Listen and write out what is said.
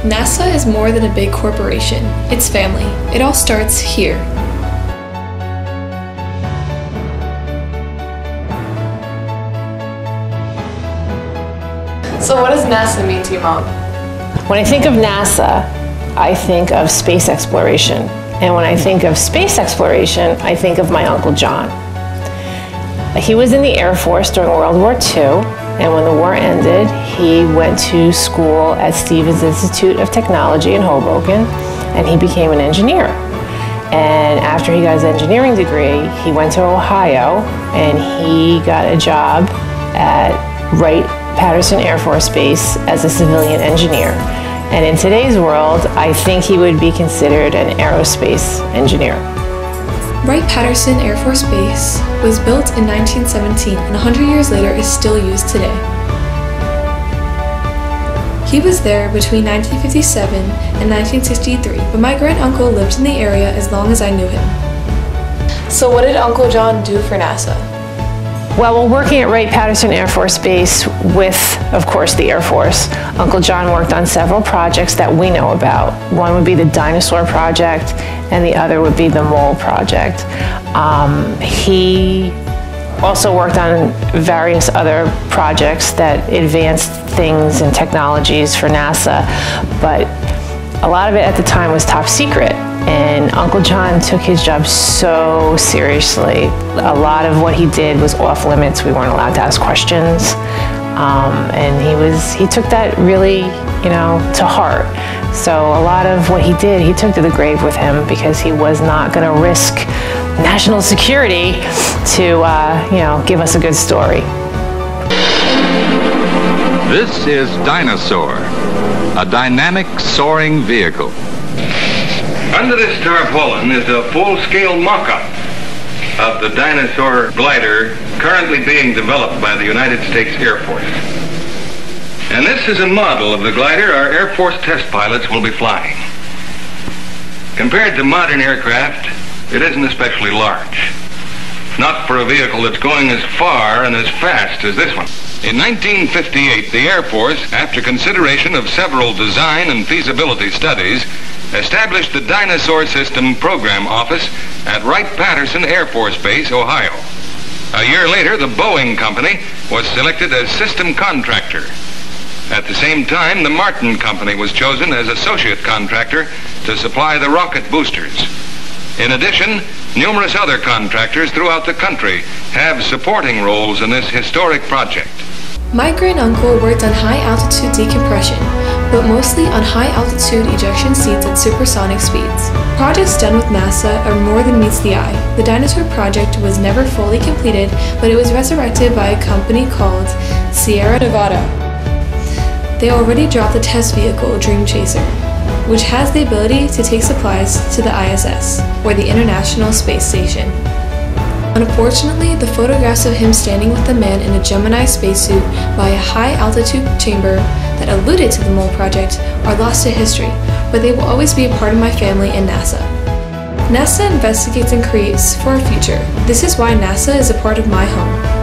NASA is more than a big corporation. It's family. It all starts here. So what does NASA mean to you, Mom? When I think of NASA, I think of space exploration. And when I think of space exploration, I think of my Uncle John. He was in the Air Force during World War II, and when the war ended, he went to school at Stevens Institute of Technology in Hoboken, and he became an engineer. And after he got his engineering degree, he went to Ohio, and he got a job at Wright-Patterson Air Force Base as a civilian engineer. And in today's world, I think he would be considered an aerospace engineer. Wright-Patterson Air Force Base was built in 1917 and 100 years later is still used today. He was there between 1957 and 1963, but my great-uncle lived in the area as long as I knew him. So what did Uncle John do for NASA? Well, while working at Wright-Patterson Air Force Base with, of course, the Air Force, Uncle John worked on several projects that we know about. One would be the Dinosaur Project, and the other would be the Mole Project. He also worked on various other projects that advanced things and technologies for NASA, but a lot of it at the time was top secret. And Uncle John took his job so seriously. A lot of what he did was off limits. We weren't allowed to ask questions. And he took that really, to heart. So a lot of what he did, he took to the grave with him because he was not going to risk national security to, give us a good story. This is Dinosaur, a dynamic soaring vehicle. Under this tarpaulin is a full-scale mock-up of the Dinosaur glider currently being developed by the United States Air Force. And this is a model of the glider our Air Force test pilots will be flying. Compared to modern aircraft, it isn't especially large. Not for a vehicle that's going as far and as fast as this one. In 1958, the Air Force, after consideration of several design and feasibility studies, established the Dinosaur System Program Office at Wright-Patterson Air Force Base, Ohio. A year later, the Boeing Company was selected as system contractor. At the same time, the Martin Company was chosen as associate contractor to supply the rocket boosters. In addition, numerous other contractors throughout the country have supporting roles in this historic project. My great-uncle worked on high-altitude decompression, but mostly on high-altitude ejection seats at supersonic speeds. Projects done with NASA are more than meets the eye. The Dinosaur Project was never fully completed, but it was resurrected by a company called Sierra Nevada. They already dropped the test vehicle, Dream Chaser, which has the ability to take supplies to the ISS, or the International Space Station. Unfortunately, the photographs of him standing with a man in a Gemini spacesuit by a high-altitude chamber that alluded to the Mole Project are lost to history, but they will always be a part of my family and NASA. NASA investigates and creates for our future. This is why NASA is a part of my home.